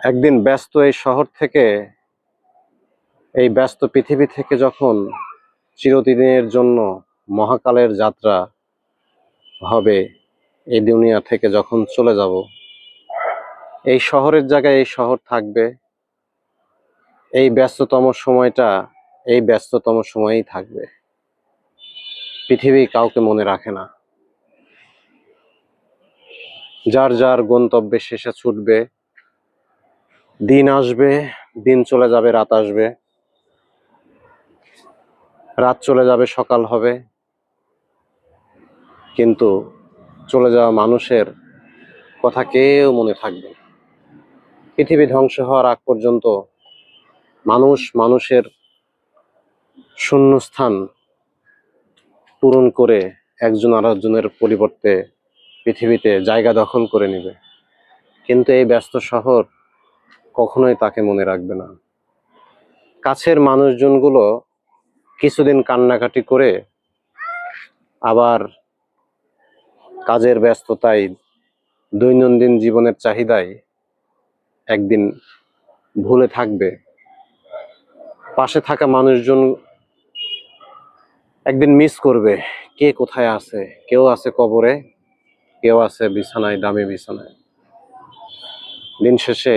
একদিন ব্যস্ত এই শহর থেকে, এই ব্যস্ত পৃথিবী থেকে যখন চিরদিনের জন্য মহাকালের যাত্রা হবে, এই দুনিয়া থেকে যখন চলে যাব, এই শহরের জায়গায় এই শহর থাকবে, এই ব্যস্ততম সময়টা এই ব্যস্ততম সময়েই থাকবে। পৃথিবী কাউকে মনে রাখে না। যার যার গন্তব্যে শেষে ছুটবে। দিন আসবে, দিন চলে যাবে, রাত আসবে, রাত চলে যাবে, সকাল হবে, কিন্তু চলে যাওয়া মানুষের কথা কেউ মনে থাকবে না। পৃথিবী ধ্বংস হওয়ার আগ পর্যন্ত মানুষ মানুষের শূন্যস্থান পূরণ করে একজন আরেকজনের পরিবর্তে পৃথিবীতে জায়গা দখল করে নেবে, কিন্তু এই ব্যস্ত শহর কখনোই তাকে মনে রাখবে না। কাছের মানুষজনগুলো কিছুদিন কান্নাকাটি করে আবার কাজের ব্যস্ততায়, দৈনন্দিন জীবনের চাহিদায় একদিন ভুলে থাকবে। পাশে থাকা মানুষজন একদিন মিস করবে কে কোথায় আছে। কেউ আছে কবরে, কেউ আছে বিছানায়, দামি বিছানায়। দিন শেষে